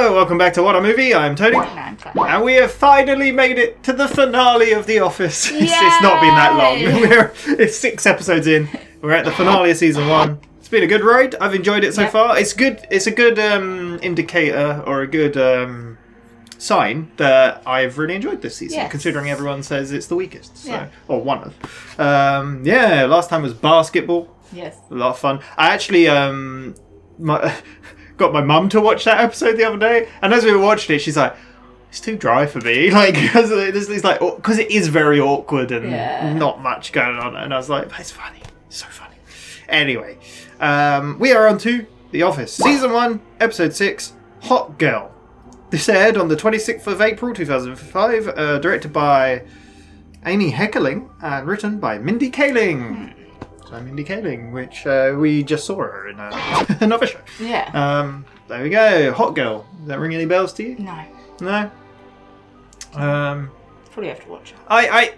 Hello, welcome back to What a Movie. I'm Tony. And we have finally made it to the finale of The Office. It's not been that long. It's 6 episodes in. We're at the finale of season 1. It's been a good ride. I've enjoyed it so far. It's good. It's a good indicator or a good sign that I've really enjoyed this season, considering everyone says it's the weakest. So, or one of. Last time was basketball. Yes. A lot of fun. I actually got my mum to watch that episode the other day, and as we were watching it, she's like, "It's too dry for me," like because it is very awkward and not much going on. And I was like, "It's funny, it's so funny." Anyway, we are on to The Office, season 1, episode 6, Hot Girl. This aired on the 26th of April 2005, directed by Amy Heckerling and written by Mindy Kaling. So Mindy Kaling, which we just saw her in another show. Yeah. There we go. Hot Girl. Does that ring any bells to you? No. No? Probably have to watch it.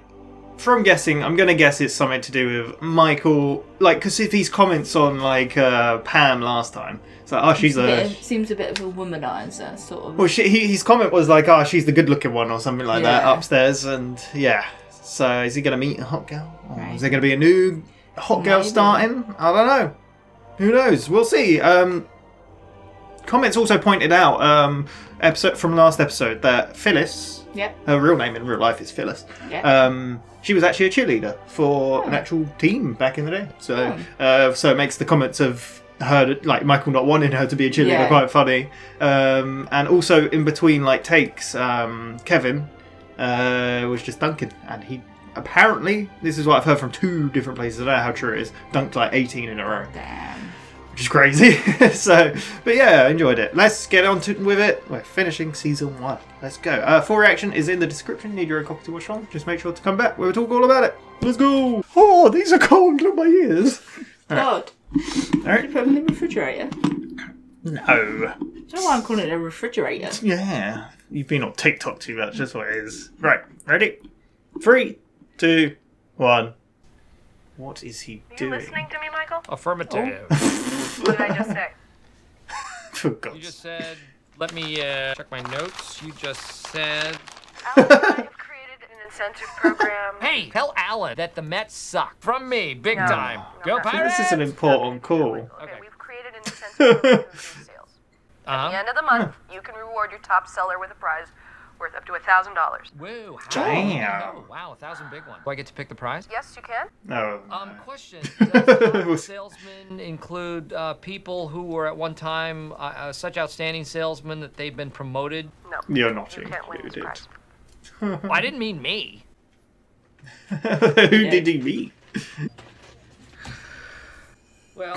From guessing, I'm going to guess it's something to do with Michael, like, because if these comments on, like, Pam last time, it's like, seems a bit of a womanizer, sort of. Well, his comment was like, oh, she's the good-looking one, or something like that, upstairs, and, yeah. So, is he going to meet a hot girl? Or is there going to be a new hot girl starting? I don't know. Who knows? We'll see. Comments also pointed out, episode from last episode, that Phyllis, her real name in real life is Phyllis, she was actually a cheerleader for an actual team back in the day. So so it makes the comments of her, like Michael not wanting her to be a cheerleader, quite funny. And also in between like takes, Kevin was just dunking, and he apparently, this is what I've heard from 2 different places, I don't know how true it is, dunked like 18 in a row. Damn. Which is crazy. But yeah, I enjoyed it. Let's get on with it. We're finishing season 1. Let's go. Full reaction is in the description. Need your own copy to watch on. Just make sure to come back. We'll talk all about it. Let's go. Oh, these are cold. Look at my ears. God. Did you put them in the refrigerator? No. I don't know why I'm calling it a refrigerator. Yeah. You've been on TikTok too much. That's what it is. Right. Ready? 3, 2, 1. What is he doing? Are you listening to me, Michael? Affirmative. What did I just say? For God's You just said, let me check my notes. You just said... Alan and I have created an incentive program. Hey, tell Alan that the Mets suck. From me, big No. time. No, Go Pirates! This is an important call. Okay, we've created an incentive program to boost sales. At the end of the month, you can reward your top seller with a prize worth up to $1,000. Whoa, how? Damn. Oh, wow, 1,000 big one. Do I get to pick the prize? Yes, you can. No. Question. Does salesmen include people who were at one time such outstanding salesmen that they've been promoted? No. You're not You can't win this included. prize. Well, I didn't mean me. Who did he meet? Well...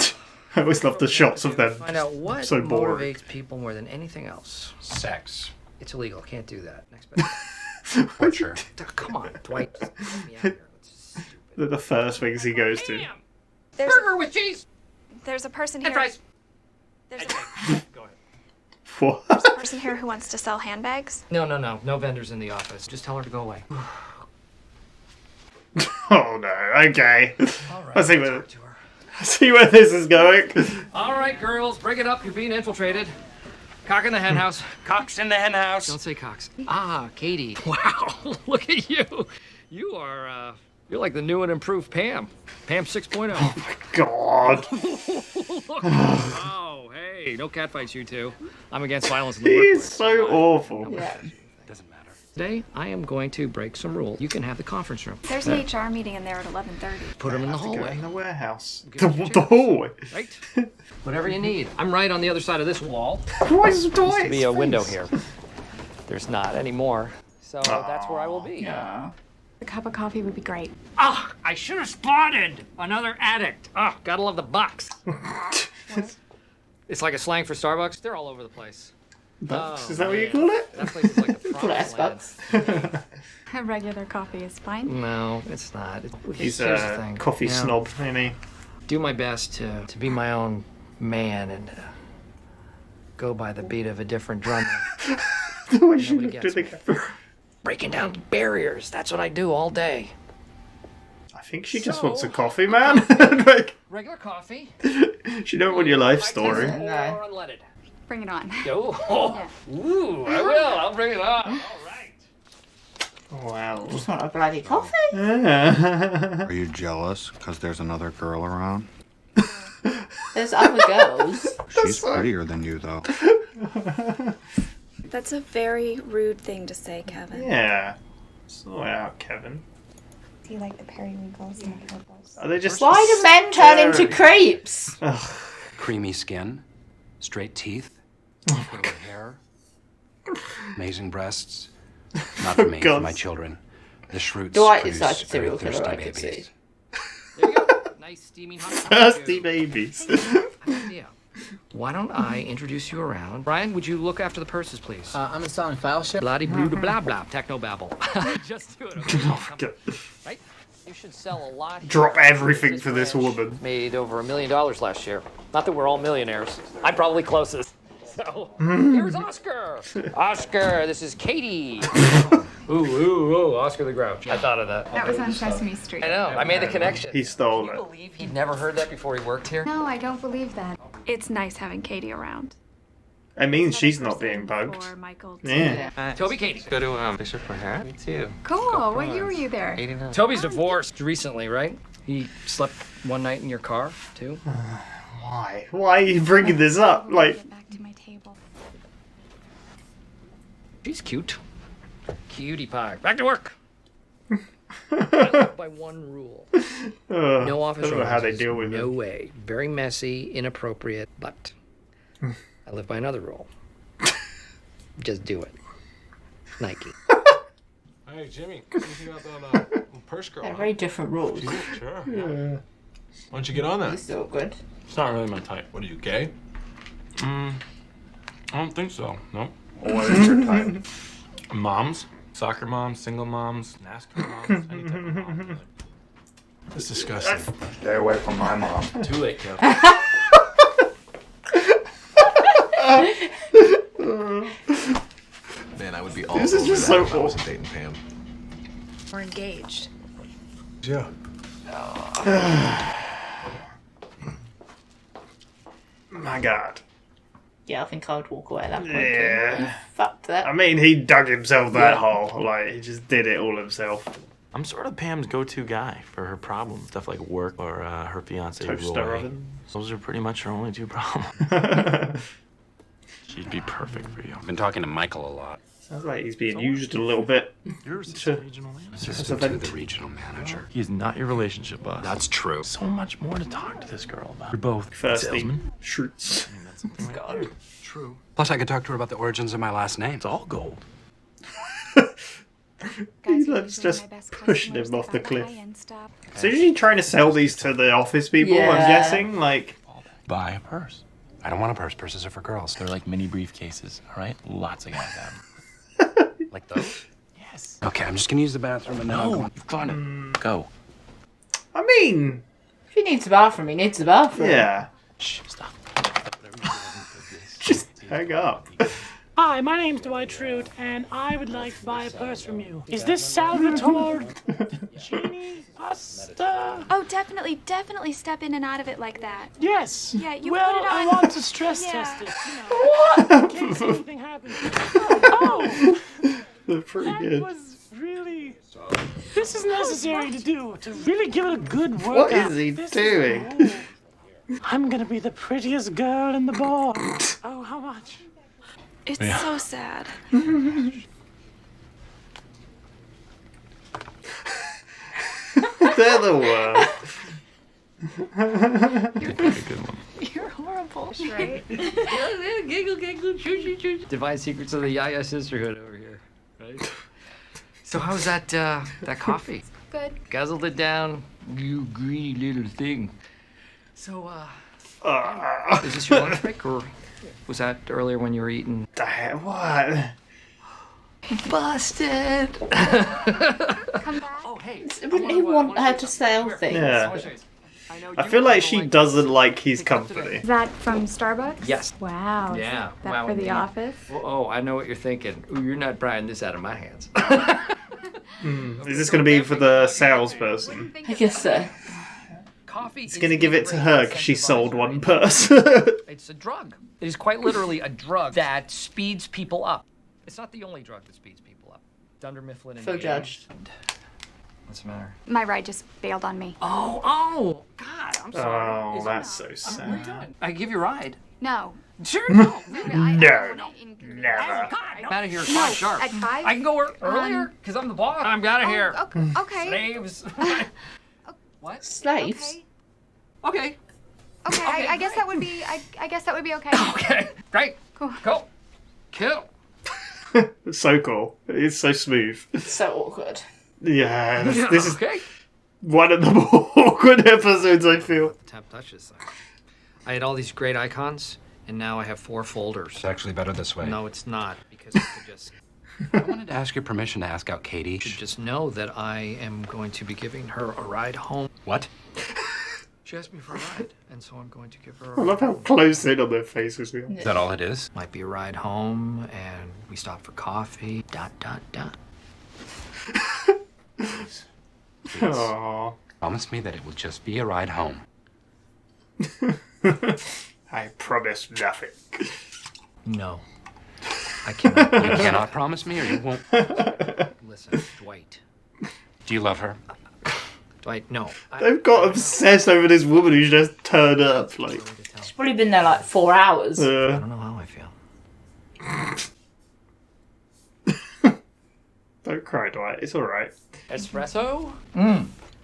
I always love the shots of them. Find out what So boring. motivates people more than anything else. Sex. It's illegal. Can't do that. Next best. Butcher. Come on, Dwight. Just let me out here. It's stupid. They're the first things he goes to. Damn. There's Burger with cheese a person and here. fries. There's Go ahead. What? a person here who wants to sell handbags. No vendors in the office. Just tell her to go away. Oh no, okay. All right. I see talk to her. this is going. All right, girls, break it up. You're being infiltrated. Cock in the hen house. Cox in the hen house. Don't say cocks. Ah, Katie. Wow, look at you. You are, you're like the new and improved Pam. Pam 6.0. God. Oh, hey, no catfights, you two. I'm against violence in the He's workplace. so awful. Yeah. Doesn't matter. Today, I am going to break some rules. You can have the conference room. There's an HR meeting in there at 11:30. Put them in the Have to go hallway. in the warehouse. Get your The chairs. hallway. Right? Whatever you need. I'm right on the other side of this wall. Why is There used to be a window here. There's not anymore. So that's where I will be. Yeah. A cup of coffee would be great. Ah, I should have spotted another addict. Ah, gotta love the box. It's like a slang for Starbucks. They're all over the place. Bucks? Oh, Is that what you man. call it? That place is like the promised land. Bucks. A regular coffee is fine. No, it's not. He's Here's the a thing. coffee You know, snob, isn't he? Do my best to be my own man and go by the beat of a different drummer. The way she Nobody looked at gets the me. camera. Breaking down barriers. That's what I do all day. I think she just So- wants a coffee, man. Like, Regular coffee. she don't want your life High story. test No. Or unleaded. Bring it on. Oh, ooh, I will. I'll bring it on. All right. Wow. Just want a bloody coffee. Yeah. Are you jealous because there's another girl around? There's other girls. She's prettier than you, though. That's a very rude thing to say, Kevin. Yeah. Sort out, Kevin. Do you like the periwinkles and the purples? Are they just... Why do men turn into creeps? Creamy skin, straight teeth, curly hair, amazing breasts. Not for me, for my children. The Schrutes Dwight is produce like a serial very killer, thirsty I can see. babies. There you go. Nice steaming hot Thirsty babies. idea. Why don't I introduce you around? Brian, would you look after the purses, please? I'm installing file share. Bloody blue blah blah techno babble. Just do it. Okay? Come on. Right? You should sell a lot. Here. Drop everything for this branch woman. Made over $1 million last year. Not that we're all millionaires. I'm probably closest. So here's Oscar. Oscar, this is Katie. Ooh, Oscar the Grouch. I thought of that. That was on Sesame Street. I know. I made the connection. He stole Can you it. believe he'd never heard that before he worked here? No, I don't believe that. It's nice having Katie around. It means she's not being bugged. For Michael to- Yeah. Toby, Katie. Go to Fisher for hair? Me too. Cool. What year were you there? 89. Toby's divorced recently, right? He slept one night in your car, too. Why? Why are you bringing this up? Like... Get back to my table. She's cute. Cutie pie. Back to work. I live by one rule. No office I don't know how they romances. deal with No it. way. Very messy, inappropriate, but I live by another rule. Just do it. Nike. Hey, Jimmy, what do you think about that purse girl? They're very different rules. Sure. Yeah. Why don't you get on that? This is all good. It's not really my type. What are you, gay? I don't think so. No. What is your type? Moms, soccer moms, single moms, NASCAR moms, any type of mom. Really. It's disgusting. Stay away from my mom. Too late, Kev. Man, I would be all This is over just that so if I cool. wasn't dating Pam. We're engaged. Yeah. My God. Yeah, I think I would walk away at that point. Yeah. Too. You fucked that. I mean, he dug himself that Yeah. hole. Like, he just did it all himself. I'm sort of Pam's go-to guy for her problems, stuff like work or her fiance Toaster Roy. oven. Those are pretty much her only two problems. She'd be perfect for you. I've been talking to Michael a lot. Sounds like he's being used a little bit. You're Sure. the regional manager. Assistant to the regional manager. He is not your relationship boss. That's true. so much more to talk to this girl about. You're both First salesmen. thing, shoots. I mean, that's something like True. Plus, I could talk to her about the origins of my last name. It's all gold. He's like just pushing him off the cliff. So is he trying to sell these to the office people, I'm Yeah. guessing? Like, Buy a purse. I don't want a purse. Purses are for girls. They're like mini briefcases, all right? Lots of guys have them. Like those? Yes. Okay, I'm just gonna use the bathroom and then I'll No, go. you've got it. Go. I mean, If he needs a bathroom, he needs a bathroom. yeah. Shh, stop. Just hang up. Hi, my name's Dwight Schrute, and I would like to buy a purse from you. Is this Salvatore Genie Pasta? Oh, definitely step in and out of it like that. Yes. Yeah, you well, put it I on- want to stress Yeah. test it, you know, in case anything happens. Oh, They're pretty that good. was really... This is necessary to do, to really give it a good workout. What is he This doing? I'm gonna be the prettiest girl in the bar. Oh, how much? It's so sad. They're the worst. You're horrible, right? Giggle, choo. Divine secrets of the Yaya sisterhood over here, right? So how's that coffee? Good. Guzzled it down, you greedy little thing. So, is this your lunch break, or was that earlier when you were eating? What? Busted! Come back. Oh, hey. Wouldn't he want her to sell things? Yeah. I feel like she doesn't like his company. Is that from Starbucks? Yes. Wow. is Yeah, That wow, for the yeah. office? Oh, I know what you're thinking. Ooh, you're not prying this out of my hands. Is this going to be for the salesperson? I guess so. Coffee He's going to give it to her because she sold one purse. It's a drug. It is quite literally a drug that speeds people up. It's not the only drug that speeds people up. Dunder Mifflin and So judged. What's the matter? My ride just bailed on me. Oh, God, I'm sorry. Oh, that's so sad. I can give you a ride. No. Sure, no. No. Oh, Never. God, I'm out of here at 5 sharp. At 5? I can go earlier because I'm the boss. I'm out of here. Okay. Slaves. What? Slaves? Okay. Okay, I guess that would be. I guess that would be okay. Okay. Great. Cool. Go. Kill. It's so cool. It's so smooth. So awkward. Yeah, this is Okay. one of the more awkward episodes, I feel. Tap touches. I had all these great icons, and now I have 4 folders. It's actually better this way. No, it's not, because I could just... I wanted to ask your permission to ask out Katie. You should just know that I am going to be giving her a ride home. What? She asked me for a ride, and so I'm going to give her a I ride love how home. close in on their faces we are. Is that all it is? Might be a ride home, and we stop for coffee, ... Please. Aww. Promise me that it will just be a ride home. I promise nothing. No. I cannot. You cannot promise me or you won't. Listen, Dwight. Do you love her? Dwight, no. They've got obsessed over this woman who's just turned up. Like, She's probably been there like 4 hours. I don't know how I feel. Don't cry, Dwight. It's alright. Espresso?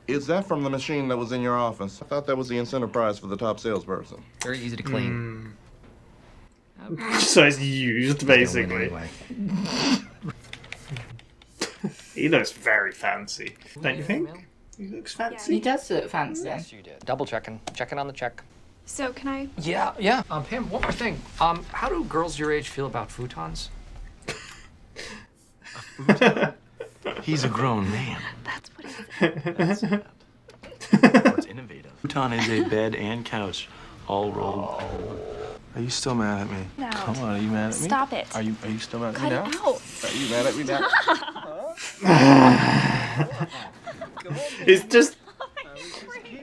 Is that from the machine that was in your office? I thought that was the incentive prize for the top salesperson. Very easy to clean. So it's used, basically. Anyway. He looks very fancy. Don't you think? He looks fancy. He does look fancy. Yes, you did. Double checking. Checking on the check. So can I? Yeah. Pam, one more thing. How do girls your age feel about futons? He's a grown man. That's what it is. It's innovative. Futon is a bed and couch, all rolled. Are you still mad at me? No. Come on, are you mad at me? Stop it. Are you still mad at Cut me it now? out. Are you mad at me now? It's just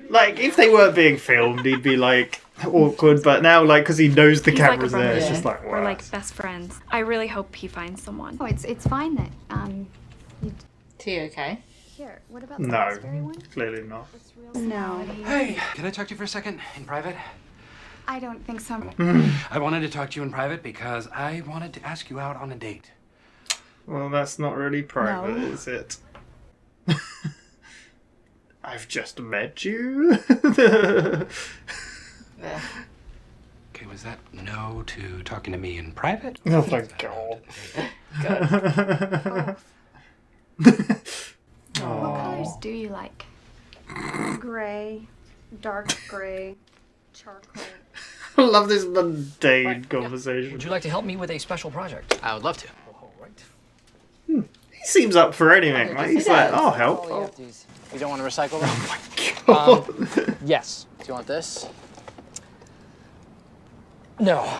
like if they weren't being filmed, he'd be like awkward. But now, like, because he knows the He's like a camera's brother. there, it's Yeah. just like, wow. We're like best friends. I really hope he finds someone. Oh, it's fine that Tea okay? Here, what about the No, Clefairy one? clearly not. No. Hey, can I talk to you for a second in private? I don't think so. I wanted to talk to you in private because I wanted to ask you out on a date. Well, that's not really private, No. is it? I've just met you. Yeah. Okay, was that no to talking to me in private? Oh my god. What colors do you like? Gray, dark gray, charcoal. I love this mundane conversation. Would you like to help me with a special project? I would love to. All right. He seems up for anything. Like, he's like, I'll help. You don't want to recycle them? God. Yes. Do you want this? No.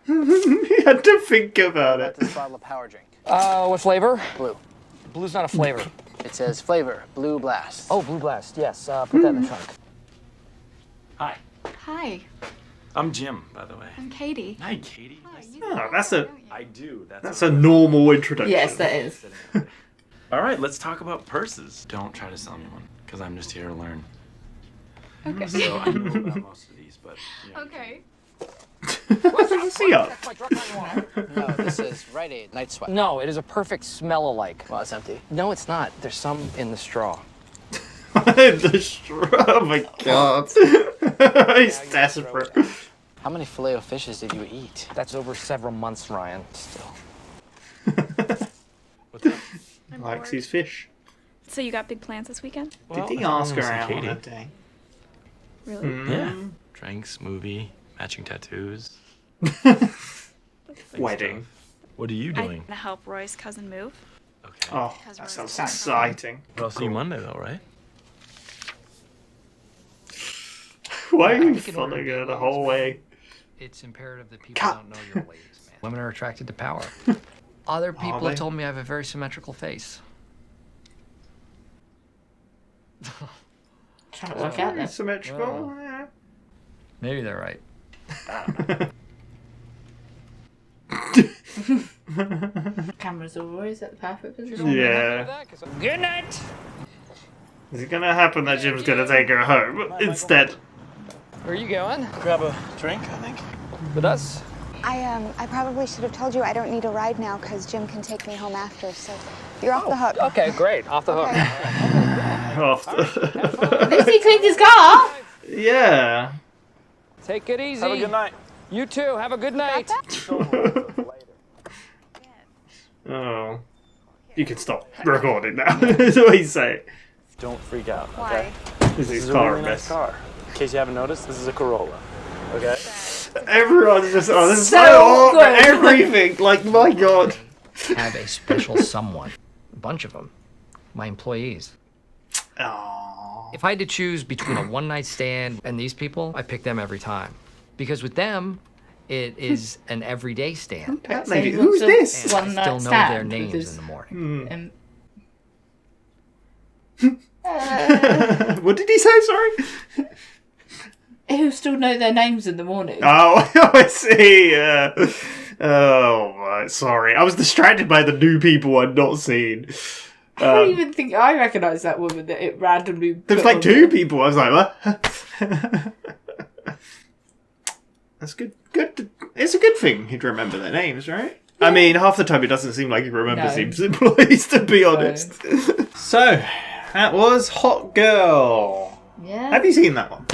He had to think about it. This bottle of power drink. What flavor? Blue. Blue's not a flavor. It says flavor, Blue Blast. Oh, Blue Blast. Yes. Put that in the trunk. Hi, Hi, I'm Jim, by the way. I'm Katie. Hi, Katie. Nice to Oh, that's a I do. that's a normal introduction. Yes, that is. All right, let's talk about purses. Don't try to sell me one, because I'm just here to learn. Okay. So I know about most of these, but you know, Okay. What's he up? No, this is Rite Aid Night Sweat. No, it is a perfect smell-alike. Well, it's empty. No, it's not. There's some in the straw. The straw. Oh my god. He's desperate. How many filet-o-fishes did you eat? That's over several months, Ryan. Still. what's up? Likes his fish. So you got big plans this weekend? Well, Did he I ask wanna her see out on Katie. a date? Really? Yeah. Drinks, movie, matching tattoos. Wedding. What are you doing? To help Roy's cousin move. Okay. Oh, that sounds exciting. Well, I'll see you Monday, though, right? Why are I you think in order following to her be the whole way? It's imperative that people don't know you're ladies, man. Women are attracted to power. Other people they? have told me I have a very symmetrical face. Trying to work out there. Symmetrical. Yeah. Maybe they're right. Camera's always at the perfect position. Yeah. Good night. Is it gonna happen that Jim's gonna take her home instead? Where are you going? Grab a drink, I think. With us? I probably should have told you I don't need a ride now because Jim can take me home after, so you're off the hook. Okay, great. Off the hook. At least he cleaned his car. Yeah. Take it easy. Have a good night. You too. Have a good night. Oh. You can stop recording now. That's what he's saying. Don't freak out, okay? This is a car really nice car. In case you haven't noticed, this is a Corolla, okay? Everyone's just, this is So so good. everything. Like, my God. Have a special someone. A bunch of them. My employees. Oh. If I had to choose between a one-night stand and these people, I pick them every time. Because with them, it is an everyday stand. That So lady, he wants who's a this? I one-night still know stand their names because- in the morning. What did he say? Sorry. Who still know their names in the morning? Oh, I see. Oh, my, sorry. I was distracted by the new people I'd not seen. I don't even think I recognise that woman that it randomly. There was put like on two there. people. I was like, what? That's good. Good. It's a good thing he'd remember their names, right? Yeah. I mean, half the time it doesn't seem like he remembers his employees, to be honest. So, that was Hot Girl. Yeah. Have you seen that one?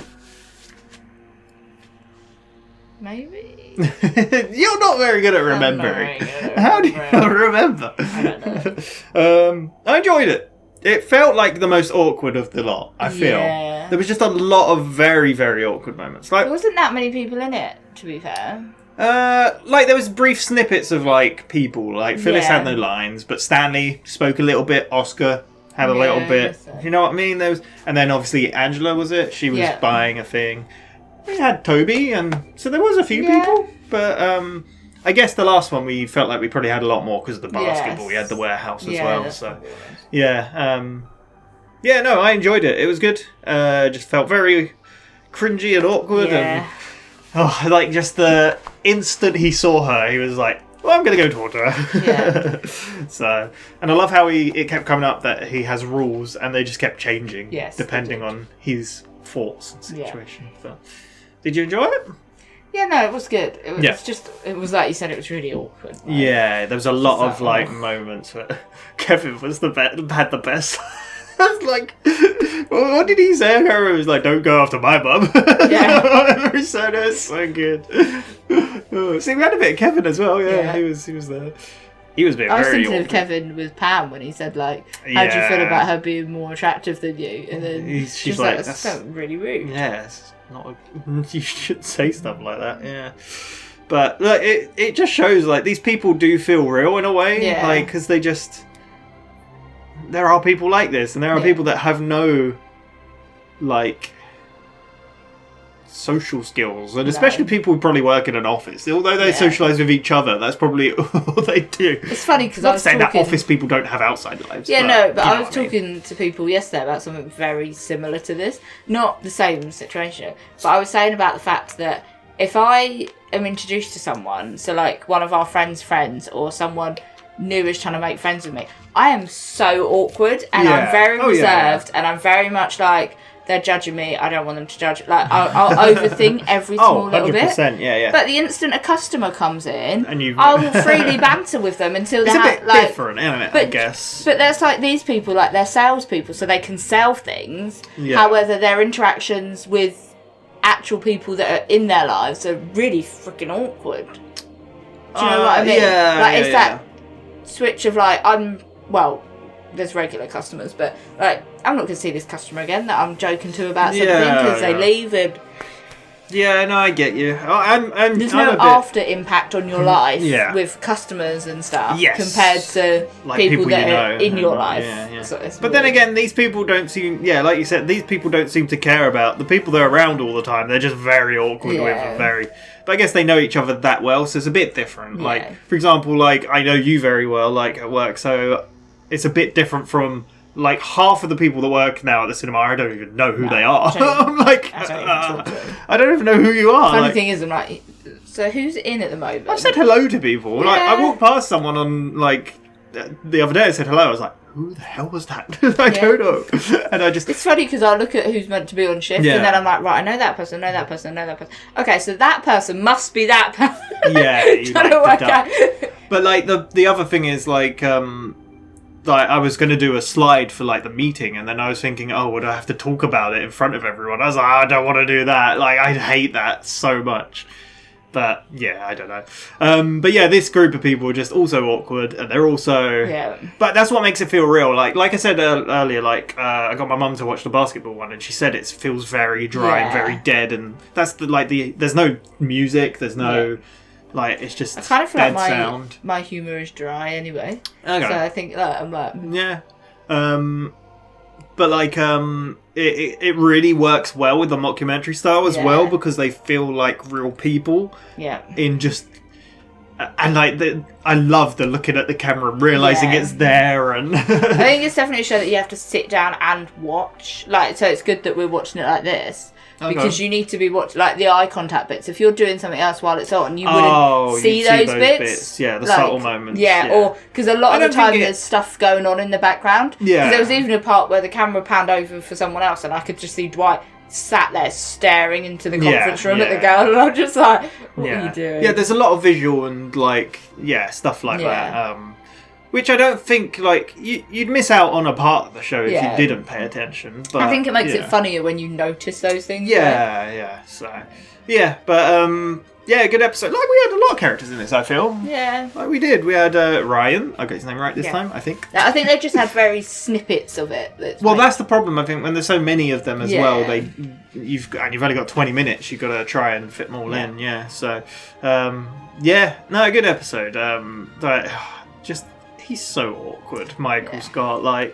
Maybe. You're not very good at remembering. How do you remember? I don't know. I enjoyed it. It felt like the most awkward of the lot, I feel. Yeah. There was just a lot of very, very awkward moments. Like, There wasn't that many people in it, to be fair. like there was brief snippets of like people. Like Phyllis Yeah. had no lines, but Stanley spoke a little bit. Oscar had a little Yeah, I bit. guess so. You know what I mean? There was, and then obviously Angela was it. She was Yeah. buying a thing. We had Toby, and so there was a few people. But I guess the last one we felt like we probably had a lot more because of the basketball. Yes. We had the warehouse as Yeah, well. that's So yeah, yeah. No, I enjoyed it. It was good. Just felt very cringy and awkward, and like just the instant he saw her, he was like, "Well, I'm going to go talk to her." Yeah. So, and I love how it kept coming up that he has rules, and they just kept changing depending on his thoughts and situation. So, did you enjoy it? Yeah, no, it was good. It was just, it was like you said, it was really awkward. Like, Yeah, there was a lot of that like one. moments where Kevin was had the best. I was like, what did he say? It was like, "Don't go after my mum." Yeah. Whatever he said, it was so good. See, we had a bit of Kevin as well. Yeah, Yeah. he was there. He was being I was very thinking of awkward. Kevin with Pam when he said, like, how do you feel Yeah. about her being more attractive than you? And then She's she's like, like, that's "That's- really rude. Yeah, it's not. You should say stuff like that. Yeah, but look, it just shows like these people do feel real in a way. Yeah. Like because they just there are people like this, and there are people that have no like social skills, and especially people who probably work in an office. Although they socialise with each other, that's probably all they do. It's funny because I Not was saying talking... that office people don't have outside lives. Yeah, but, no, but you know I was what mean. talking to people yesterday about something very similar to this. Not the same situation, but I was saying about the fact that if I am introduced to someone, so like one of our friends' friends or someone new is trying to make friends with me, I am so awkward and I'm very reserved and I'm very much like, they're judging me, I don't want them to judge. Like, I'll overthink every small little bit. 100%, yeah. But the instant a customer comes in, And I will freely banter with them until they It's a have bit like different, isn't it? I guess. but that's like these people, like they're salespeople, so they can sell things. Yeah. However, their interactions with actual people that are in their lives are really freaking awkward. Do you know what I mean? Yeah, like yeah, it's that switch of like there's regular customers, but like I'm not going to see this customer again that I'm joking to about something because they leave and. Yeah, no, I get you. There's no after impact on your life with customers and stuff compared to like people that you are know. in your life. Yeah. So it's But then weird. again, these people don't seem, like you said, these people don't seem to care about the people they're around all the time. They're just very awkward with and very. But I guess they know each other that well, so it's a bit different. Yeah. Like, for example, like I know you very well, like at work, so it's a bit different from like half of the people that work now at the cinema, I don't even know who they are. I'm like, I don't even know who you are. Funny thing is, I'm like, so who's in at the moment? I've said hello to people. Like, I walked past someone on like the other day. I said hello. I was like, who the hell was that? I don't know. And I just... It's funny because I look at who's meant to be on shift and then I'm like, right, I know that person, I know that person, I know that person. Okay, so that person must be that person. Yeah. Trying to work out. But like the other thing is like I was going to do a slide for like the meeting, and then I was thinking, oh, would I have to talk about it in front of everyone? I was like, I don't want to do that. Like, I hate that so much. But yeah, I don't know. But yeah, this group of people are just also awkward, and they're also. Yeah. But that's what makes it feel real. Like I said earlier, like I got my mum to watch the basketball one, and she said it feels very dry and very dead, and that's there's no music, there's no. Like, it's just I kind of feel dead like sound. my humour is dry anyway. Okay. So I think I'm like... Yeah. But like it really works well with the mockumentary style as well, because they feel like real people. Yeah. In just... And like, I love the looking at the camera and realising it's there, and... I think it's definitely a show that you have to sit down and watch. Like, so it's good that we're watching it like this. Okay. Because you need to be watching, like, the eye contact bits. If you're doing something else while it's on, you wouldn't see those bits. Yeah, the like, subtle moments. Yeah, or... Because a lot of the time there's stuff going on in the background. Yeah. Because there was even a part where the camera panned over for someone else, and I could just see Dwight sat there staring into the conference room at the girl, and I'm just like, what are you doing? Yeah, there's a lot of visual and, like, stuff like that. Which I don't think, like, you'd miss out on a part of the show if you didn't pay attention. But I think it makes it funnier when you notice those things. Yeah. So, good episode. Like, we had a lot of characters in this, I feel. Yeah. Like, we did. We had Ryan. I got his name right this time, I think. I think they just had very snippets of it. That's the problem, I think, when there's so many of them as well. You've only got 20 minutes. You've got to try and fit them all in. Yeah. So, a good episode. He's so awkward, Michael Scott. Like,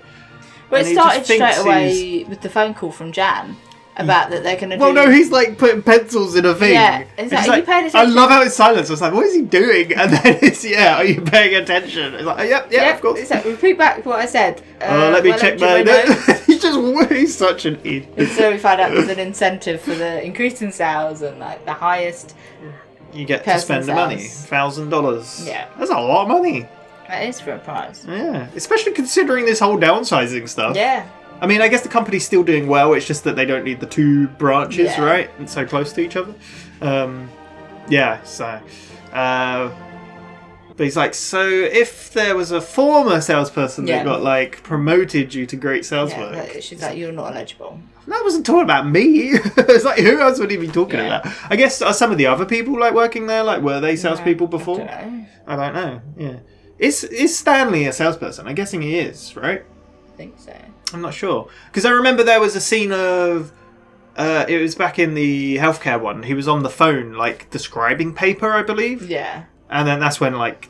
well, it started straight away with the phone call from Jan about that they're going to do... Well, no, he's like putting pencils in a thing. Yeah, are you paying attention? I love how it's silence. I was like, what is he doing? And then it's, are you paying attention? It's like, of course. It's like, repeat back what I said. Let me check my notes. He's such an idiot. So we find out there's an incentive for the increase in sales, and like the highest... You get to spend the money. $1,000. Yeah. That's a lot of money. That is for a prize. Yeah, especially considering this whole downsizing stuff. Yeah. I mean, I guess the company's still doing well. It's just that they don't need the two branches, right? And so close to each other. But he's like, so if there was a former salesperson that got like promoted due to great sales work, she's like, you're not eligible. That wasn't talking about me. It's like, who else would he be talking about? I guess are some of the other people like working there? Like, were they salespeople before? I don't know. Yeah. Is Stanley a salesperson? I'm guessing he is, right? I think so. I'm not sure. Because I remember there was a scene of... it was back in the healthcare one. He was on the phone, like, describing paper, I believe. Yeah. And then that's when, like,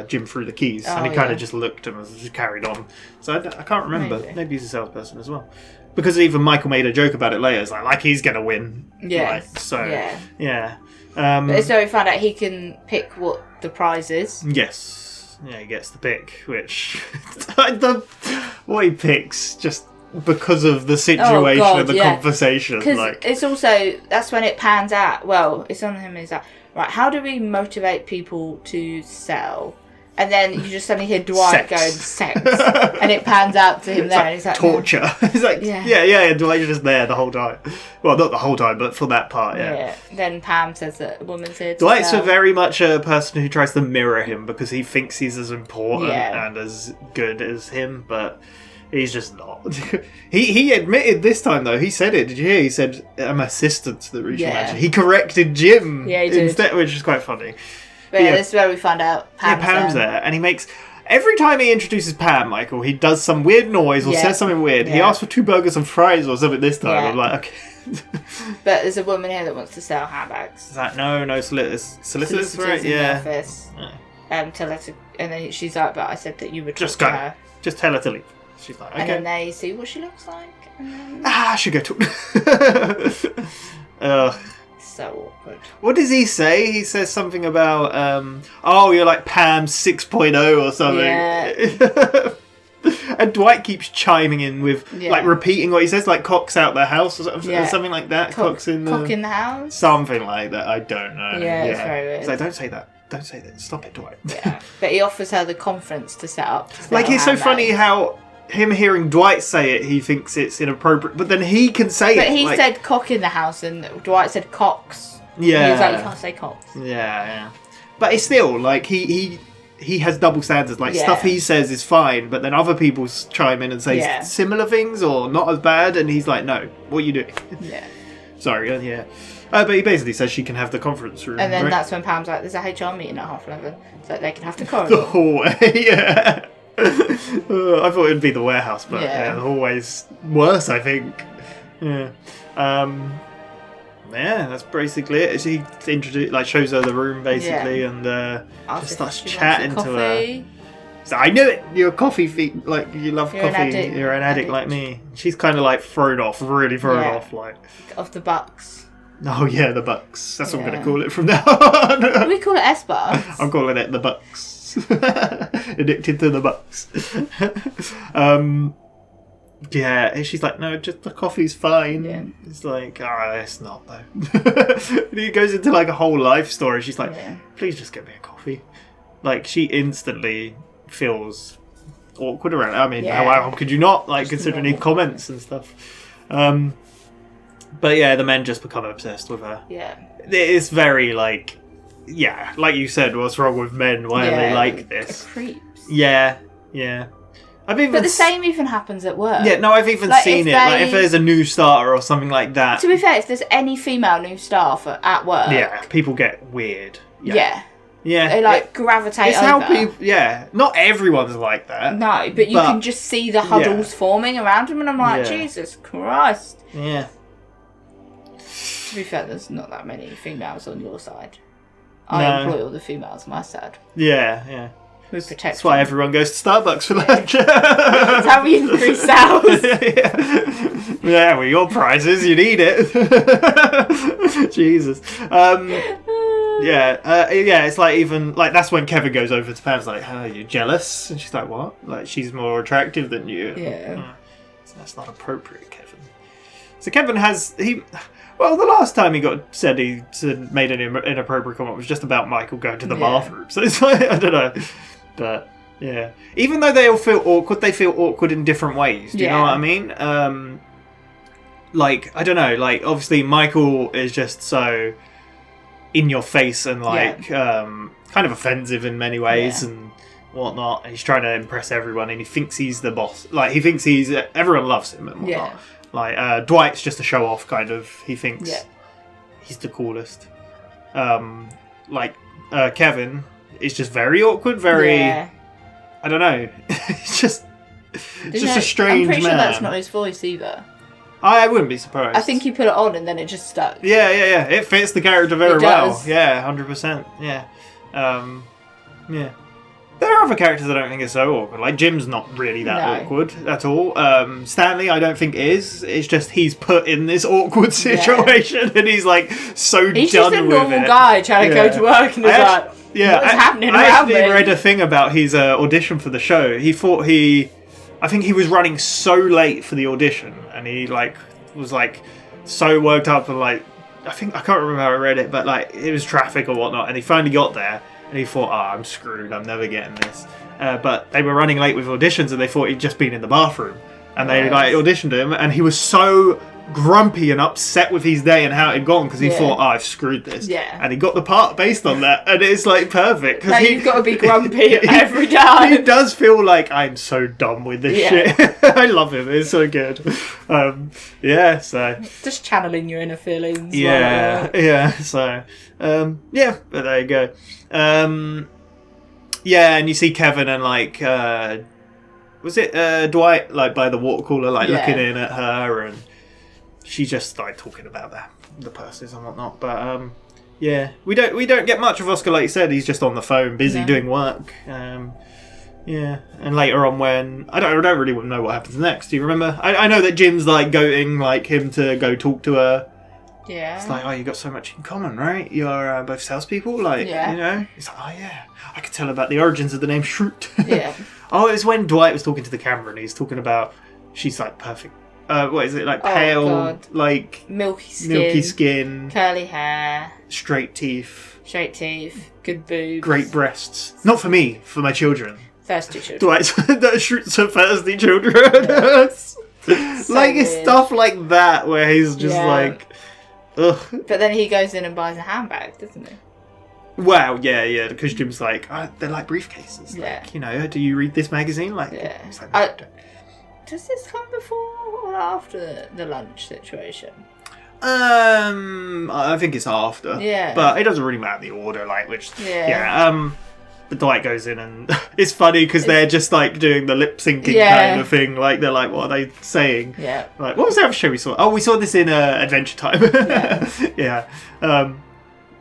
Jim threw the keys. And he kind of just looked and just carried on. So I can't remember. Maybe he's a salesperson as well. Because even Michael made a joke about it later. It's like he's going to win. Yeah. Yeah. But so we found out he can pick what the prize is. Yes. Yeah, he gets the pick, which... what he picks, just because of the situation of the conversation. Because it's also... That's when it pans out. Well, it's on him. Is that right? How do we motivate people to sell? And then you just suddenly hear Dwight going, sex. And it pans out to him there. And he's like... torture. He's like, Dwight's just there the whole time. Well, not the whole time, but for that part, Then Pam says that a woman's here to Dwight's sell. very much a person who tries to mirror him because he thinks he's as important and as good as him, but he's just not. He admitted this time, though. He said it. Did you hear? He said, I'm assistant to the regional manager. He corrected Jim instead, which is quite funny. But this is where we find out Pam's there. And he makes... Every time he introduces Pam, Michael, he does some weird noise or says something weird. He asks for 2 burgers and fries or something this time. I'm like, okay. But there's a woman here that wants to sell handbags. Is that no solicitors, right? In the office. Tell her to... And then she's like, but I said that you would just talk go. to her. Just tell her to leave. She's like, okay. And then they see what she looks like. And then... I should go talk. So awkward. What does he say? He says something about, you're like Pam 6.0 or something. Yeah. And Dwight keeps chiming in with, like, repeating what he says, like, cock's out the house or something like that. Cock's in the... Cock in the house? Something like that. I don't know. Yeah, it's very weird. He's like, don't say that. Don't say that. Stop it, Dwight. Yeah. But he offers her the conference to set up. Like, it's so funny how him hearing Dwight say it, he thinks it's inappropriate, but then he can say it. But he said cock in the house, and Dwight said cocks. Yeah. And he was like, you can't say cocks. Yeah. But it's still, like, he has double standards. Like, stuff he says is fine, but then other people chime in and say similar things or not as bad, and he's like, no, what are you doing? Yeah. Sorry, yeah. But he basically says she can have the conference room. And then right? that's when Pam's like, there's a HR meeting at 11:30, so they can have the corridor. The hallway, yeah. I thought it'd be the warehouse, but the hallway's worse, I think. Yeah. Yeah, that's basically it. She shows her the room basically, and just starts chatting to her. So, I knew it. You're a coffee feet, like you love coffee. You're an addict like me. She's kind of like really thrown off, like of the bucks. Oh yeah, the bucks. That's what I'm gonna call it from now on. We call it S-Bucks. I'm calling it the bucks. Addicted to the bucks. Yeah, she's like, no, just the coffee's fine. Yeah. It's like, it's not though. And he goes into like a whole life story. She's like, please just get me a coffee. Like, she instantly feels awkward around it. I mean, how could you not? Like, considering his comments and stuff. But yeah, the men just become obsessed with her. Yeah. It's very like, like you said, what's wrong with men? Why are they like this? Creeps. Yeah. But the same even happens at work. Yeah, no, I've even seen it. Like, if there's a new starter or something like that. To be fair, if there's any female new staff at work. Yeah, people get weird. Yeah. Yeah. They gravitate it's over. How people, not everyone's like that. No, but you can just see the huddles forming around them, and I'm like, Jesus Christ. Yeah. To be fair, there's not that many females on your side. I employ all the females on my side. Yeah. We protect That's why everyone goes to Starbucks for lunch. That's how we increase sales. Yeah, with your prices, you need it. Jesus. It's like even like that's when Kevin goes over to Pam's like, "Are you jealous?" And she's like, "What? Like she's more attractive than you?" Yeah. So that's not appropriate, Kevin. So Kevin well, the last time he made an inappropriate comment was just about Michael going to the bathroom. So it's like, I don't know. But, yeah. Even though they all feel awkward, they feel awkward in different ways. Do you know what I mean? Like, I don't know. Like, obviously, Michael is just so in your face and, like, kind of offensive in many ways and whatnot. And he's trying to impress everyone and he thinks he's the boss. Like, he thinks everyone loves him and whatnot. Yeah. Like, Dwight's just a show-off, kind of. He thinks he's the coolest. Kevin is just very awkward, I don't know. It's just a strange I'm pretty man. sure that's not his voice either. I wouldn't be surprised. I think he put it on and then it just stuck. Yeah. It fits the character very well. Yeah, 100%. Yeah. Yeah. There are other characters I don't think are so awkward. Like, Jim's not really that awkward at all. Stanley, I don't think is. It's just he's put in this awkward situation and he's, like, so he's done with it. He's just a normal guy trying to go to work and he's like, what's happening around me? I actually read a thing about his audition for the show. I think he was running so late for the audition and he, like, was, like, so worked up and, like, I can't remember how I read it, but, like, it was traffic or whatnot and he finally got there. And he thought, I'm screwed, I'm never getting this. But they were running late with auditions and they thought he'd just been in the bathroom. And they auditioned him and he was so grumpy and upset with his day and how it had gone because he thought, I've screwed this. Yeah. And he got the part based on that and it's like perfect. No, you've got to be grumpy every time. He does feel like I'm so done with this shit. I love him, it's so good. So... Just channeling your inner feelings. So... but there you go. And you see Kevin and like was it Dwight like by the water cooler like looking in at her and she's just like talking about the purses and whatnot. But we don't get much of Oscar, like you said. He's just on the phone, busy doing work. And later on when I don't really know what happens next. Do you remember? I know that Jim's like goading like him to go talk to her. Yeah. It's like, you got so much in common, right? You're both salespeople, like, you know? It's like, I could tell about the origins of the name Shroot. Yeah. Oh, it was when Dwight was talking to the camera and he's talking about she's like perfect. What is it, like pale, like milky skin, curly hair, straight teeth, good boobs, great breasts. Not for me, for my children. Thirsty children. Dwight's so thirsty children. Yeah. Like it's stuff like that where he's just like, ugh. But then he goes in and buys a handbag, doesn't he? Well, yeah, because Jim's like, they're like briefcases. Yeah. Like, you know, do you read this magazine? Like, yeah. It's like, no, I don't. Does this come before or after the lunch situation? I think it's after. Yeah. But it doesn't really matter the order, like, which, but Dwight goes in and it's funny because they're just like doing the lip syncing kind of thing. Like, they're like, what are they saying? Yeah. Like, what was the other show we saw? Oh, we saw this in Adventure Time. Yeah.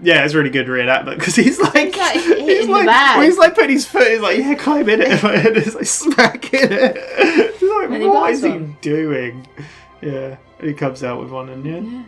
Yeah, it's really good reenactment because he's like putting his foot. He's like, yeah, climb in it, and he's like smacking it. He's like, what is he doing? Yeah, and he comes out with one, and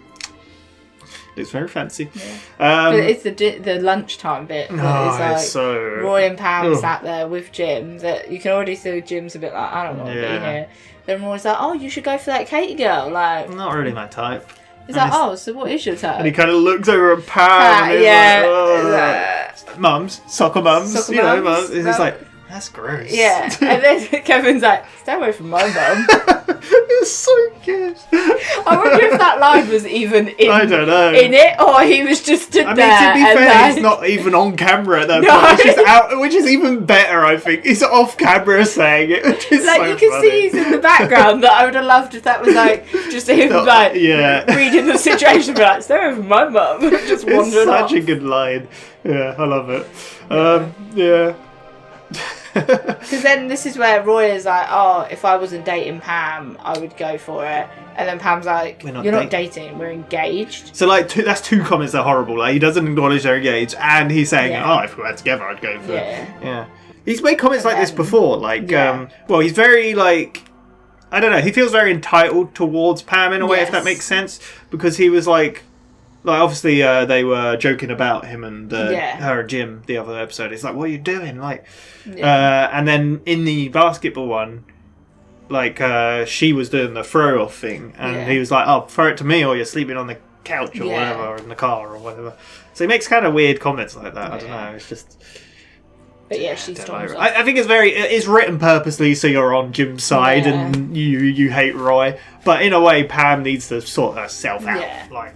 looks very fancy. Yeah. But it's the lunchtime bit. It's like Roy and Pam sat there with Jim. That you can already see Jim's a bit like, I don't want to be here. Then Roy's like, oh, you should go for that Katie girl. Like, not really my type. He's like, oh, so what is your type? And he kind of looks over at Pam. And he's like, mums, soccer mums, you know, mums. And he's like, that's gross. Yeah. And then Kevin's like, stay away from my mum. It's so good. I wonder if that line was even in, I don't know. In it, or he was just stood there. I mean, to be fair, he's not even on camera at that point. He's just out, which is even better, I think. He's off camera saying it, which is like, so you can funny. see he's in the background. That I would have loved if that was like just him reading the situation, be like, stay away from my mum. Just wandering It's such off. a good line. Yeah, I love it. Yeah. Because then this is where Roy is like, oh, if I wasn't dating Pam, I would go for it. And then Pam's like, you're not dating, we're engaged. So like that's two comments that are horrible. Like he doesn't acknowledge they're engaged, and he's saying, oh, if we were together, I'd go for it. Yeah. He's made comments like this before. Like, well, he's very like, I don't know. He feels very entitled towards Pam in a way, if that makes sense, because he was like obviously they were joking about him and her and Jim the other episode. It's like, what are you doing? Like, and then in the basketball one, like she was doing the throw off thing, and he was like, oh, throw it to me, or you're sleeping on the couch or whatever, or in the car or whatever. So he makes kind of weird comments like that. I don't know. It's just. But yeah, she storms off. I think it's written purposely so you're on Jim's side and you hate Roy, but in a way Pam needs to sort herself out. Like,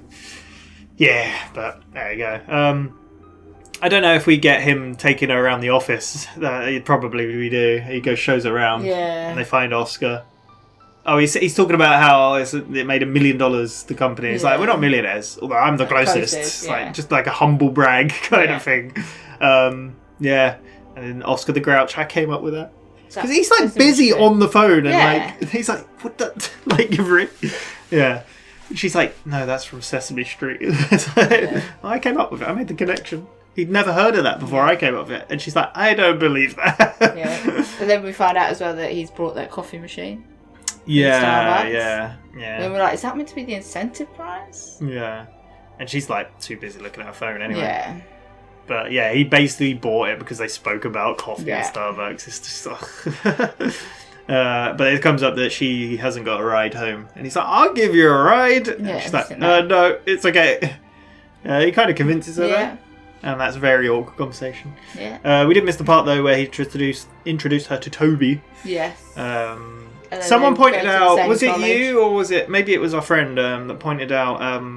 but there you go. I don't know if we get him taking her around the office. Probably we do. He goes shows around, and they find Oscar. Oh, he's talking about how it made $1 million. The company. It's like, we're not millionaires, although I'm the closest. It's like just like a humble brag kind of thing. And then Oscar the Grouch, I came up with that. Because he's like busy on the phone and like he's like, what the like you've really She's like, no, that's from Sesame Street. It's like, I came up with it. I made the connection. He'd never heard of that before I came up with it. And she's like, I don't believe that. And then we find out as well that he's brought that coffee machine. Yeah. And then we're like, is that meant to be the incentive prize? Yeah. And she's like too busy looking at her phone anyway. Yeah. But yeah, he basically bought it because they spoke about coffee at Starbucks. It's just but it comes up that she hasn't got a ride home. And he's like, I'll give you a ride. And she's like, no, it's okay. He kind of convinces her though. And that's a very awkward conversation. Yeah. We didn't miss the part though where he introduced her to Toby. Yes. Someone pointed out, was it you or was it, maybe it was our friend that pointed out,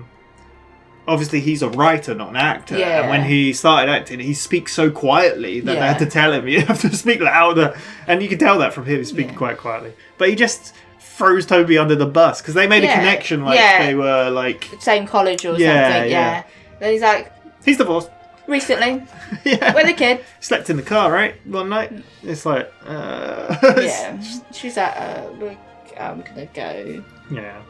obviously he's a writer, not an actor. Yeah. And when he started acting, he speaks so quietly that they had to tell him, you have to speak louder. And you can tell that from him, he's speaking quite quietly. But he just throws Toby under the bus because they made a connection like they were like... Same college or something, Then he's like... He's divorced. Recently. With a kid. Slept in the car, right? One night. It's like... She's like, I'm going to go. Yeah.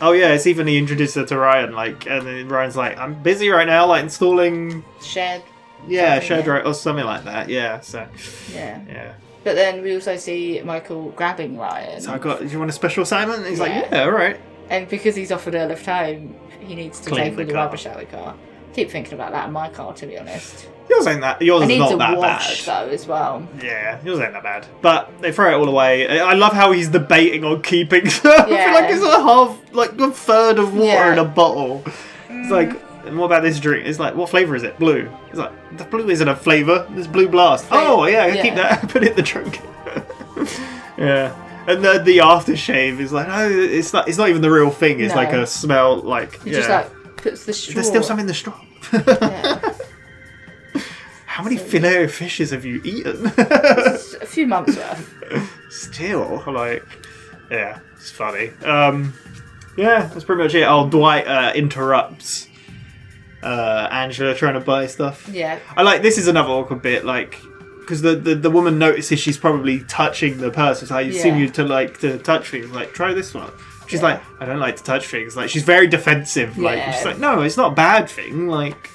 Oh yeah, it's even he introduced her to Ryan, like, and then Ryan's like, I'm busy right now, like installing shared drive or something like that. Yeah, so yeah. But then we also see Michael grabbing Ryan. So do you want a special assignment? And he's like, yeah, all right. And because he's offered her a lift home, he needs to take all the rubbish out of the car. keep thinking about that in my car, to be honest. Yours ain't that. Yours is not that wash, bad. Though, as well. Yeah, yours ain't that bad. But they throw it all away. I love how he's debating on keeping stuff. Yeah. I feel like it's a third of water in a bottle. It's like, and what about this drink? It's like, what flavour is it? Blue. It's like, the blue isn't a flavour. It's Blue Blast. Oh, yeah, I keep that. Put it in the trunk. Yeah. And the aftershave is like, oh, it's not even the real thing. It's like a smell, like, It just like puts the straw. There's still some in the straw. How many filet fishes have you eaten? A few months worth. Still, like, yeah, it's funny. Yeah, that's pretty much it. Oh, Dwight interrupts Angela trying to buy stuff. Yeah. I like, this is another awkward bit, like, because the woman notices she's probably touching the purse. It's like, I've seen you to touch things. Like, try this one. She's like, I don't like to touch things. Like, she's very defensive. Like, she's like, no, it's not a bad thing. Like,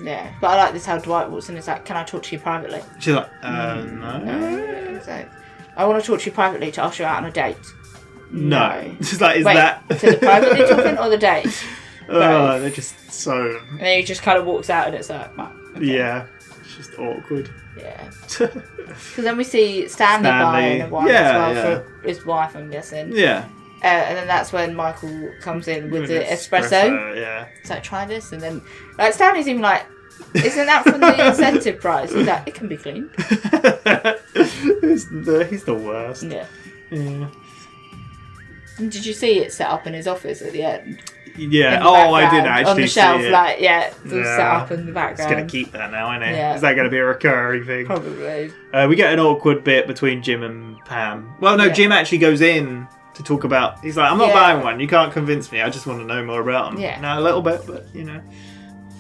yeah, but I like this how Dwight walks in and is like, can I talk to you privately? She's like, no. It's like, I want to talk to you privately to ask you out on a date. No. She's like, is Wait, that... to the privately talking or the date? Oh, they're just so... And then he just kind of walks out and it's like, okay. Yeah, it's just awkward. Yeah. Because then we see Stanley buying a wine as well for his wife, I'm guessing. Yeah. And then that's when Michael comes in with the espresso. Yeah. It's like, try this. And then, like, Stanley's even like, isn't that from the incentive price? He's like, it can be cleaned. He's the worst. Yeah. Yeah. And did you see it set up in his office at the end? Yeah. Oh, I did actually on the shelf, see it. like, it was set up in the background. It's going to keep that now, isn't it? Yeah. Is that going to be a recurring thing? Probably. We get an awkward bit between Jim and Pam. Well, no, Jim actually goes in to talk about... He's like, I'm not buying one. You can't convince me. I just want to know more about him. Yeah. No, a little bit, but, you know...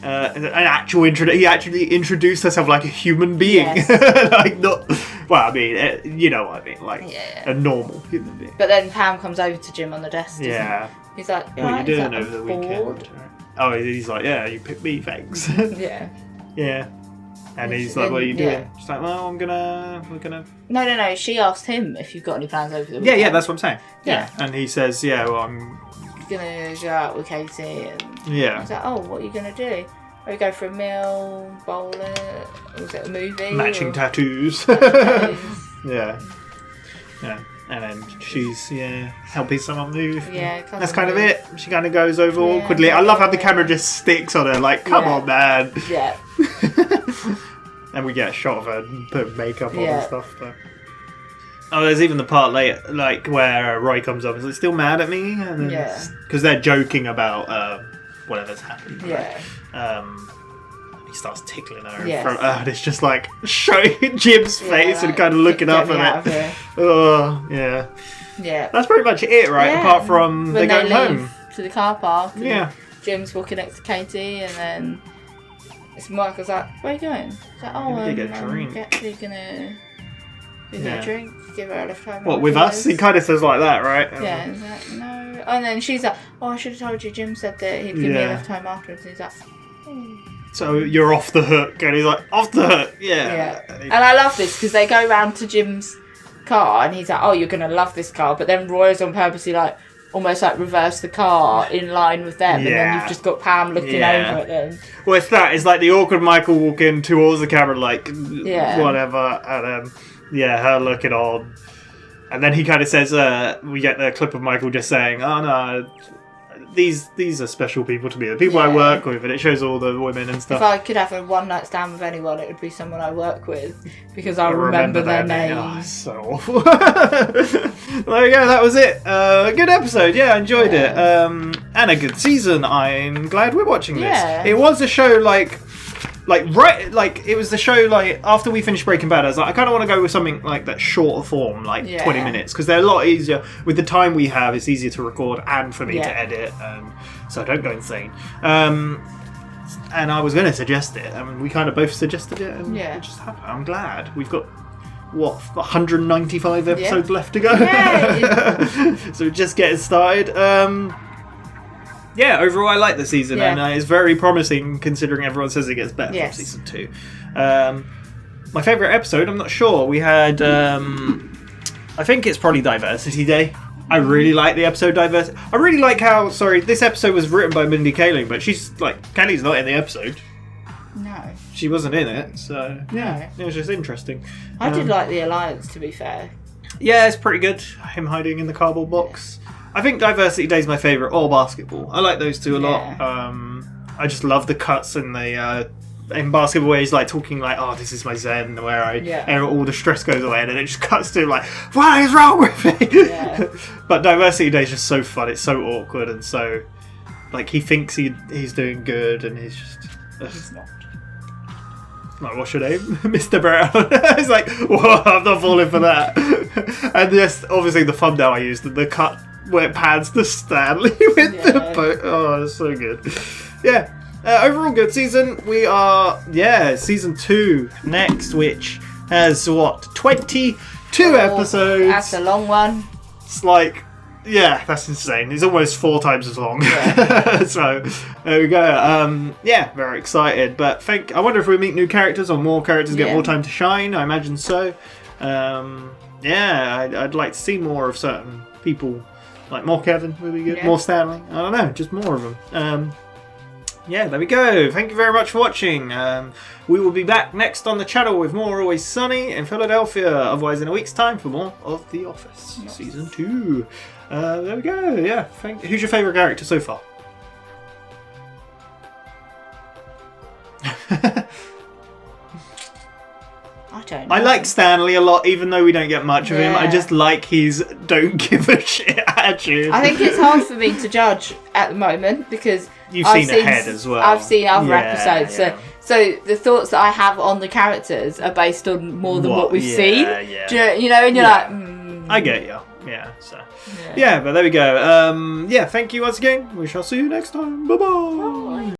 an actual he actually introduced herself like a human being. Yes. Like, not... Well, I mean, you know what I mean. Like, a normal human being. But then Pam comes over to Jim on the desk. Yeah. He's like, what are you doing like, over the weekend? Oh, he's like, yeah, you picked me, thanks. Yeah. Yeah. And he's like, what are you doing? She's like, well, we're gonna... No. She asked him if you've got any plans over the weekend. Yeah, that's what I'm saying. Yeah. And he says, yeah, well, I'm gonna go out with Katie and... Yeah. He's like, oh, what are you gonna do? Or you go for a meal, bowling, or was it a movie? Matching tattoos. Yeah. And then she's, helping someone move. Yeah, that's kind of it. She kind of goes over awkwardly. I love how the camera just sticks on her, like, come on, man. Yeah. And we get a shot of her put makeup on and stuff. But... Oh, there's even the part later, like, where Roy comes up and is still mad at me. And because they're joking about whatever's happened. Yeah. Right? He starts tickling her in front of her, and it's just like showing Jim's face and kind of looking up at it. Oh, yeah. Yeah. That's pretty much it, right? Yeah. Apart from when they go home to the car park. Yeah. Jim's walking next to Katie, and then it's Michael's like, where are you going? He's like, oh, Maybe get a drink. Actually gonna get a drink, give her a lift home. What, with us? He kind of says like that, right? Yeah, he's like, no. And then she's like, oh, I should have told you. Jim said that he'd give me a lift home afterwards. And he's like, so you're off the hook, and he's like, off the hook, yeah. And I love this because they go round to Jim's car, and he's like, oh, you're gonna love this car. But then Roy's on purposely like almost like reverse the car in line with them, and then you've just got Pam looking over at them. Well, it's that. It's like the awkward Michael walking towards the camera, like whatever, and her looking on, and then he kind of says, we get the clip of Michael just saying, oh no. These are special people to me. The people I work with, and it shows all the women and stuff. If I could have a one-night stand with anyone, it would be someone I work with because I remember their name. Oh, so awful. There you go. That was it. Good episode. Yeah, I enjoyed it. And a good season. I'm glad we're watching this. Yeah. It was a show it was the show like after we finished Breaking Bad. I was like, I kind of want to go with something like that shorter form, like 20 minutes, because they're a lot easier with the time we have. It's easier to record and for me to edit, so I don't go insane. And I was going to suggest it, and we kind of both suggested it, and it just happened. I'm glad we've got 195 episodes left to go. So we're just getting started. Yeah, overall I like the season, and it's very promising considering everyone says it gets better from season 2. My favourite episode, I'm not sure. We had, I think it's probably Diversity Day. I really like the episode diversity. I really like how, this episode was written by Mindy Kaling, but she's like, Kelly's not in the episode. No. She wasn't in it, so yeah, it was just interesting. I did like the alliance, to be fair. Yeah, it's pretty good. Him hiding in the cardboard box. I think Diversity Day is my favourite, or Basketball. I like those two a lot. I just love the cuts and the in Basketball where he's like talking like, oh, this is my zen, where all the stress goes away, and then it just cuts to like, what is wrong with me? Yeah. But Diversity Day is just so fun. It's so awkward and so like he thinks he's doing good and he's just he's not. Like, what's your name? Mr. Brown. It's like, whoa, I'm not falling for that. And yes, obviously the thumbnail I used, the cut where it pans to Stanley with the boat. Oh, it's so good. Yeah. Overall good season. We are, season 2 next, which has, 22 episodes. That's a long one. It's like, that's insane. It's almost 4 times as long. Yeah. So, there we go. Very excited. But I wonder if we meet new characters or more characters get more time to shine. I imagine so. I'd like to see more of certain people. Like more Kevin would be good. Yeah. More Stanley. I don't know. Just more of them. There we go. Thank you very much for watching. We will be back next on the channel with more Always Sunny in Philadelphia. Otherwise, in a week's time for more of The Office Season 2. There we go. Yeah. Who's your favourite character so far? I don't know. I like Stanley a lot, even though we don't get much of him. I just like his don't give a shit attitude. I think it's hard for me to judge at the moment because You've seen Ahead as well. I've seen other episodes. Yeah. So the thoughts that I have on the characters are based on more than what we've seen. Yeah. You know, and you're like, I get you. Yeah. So. Yeah, but there we go. Thank you once again. We shall see you next time. Bye-bye. Bye.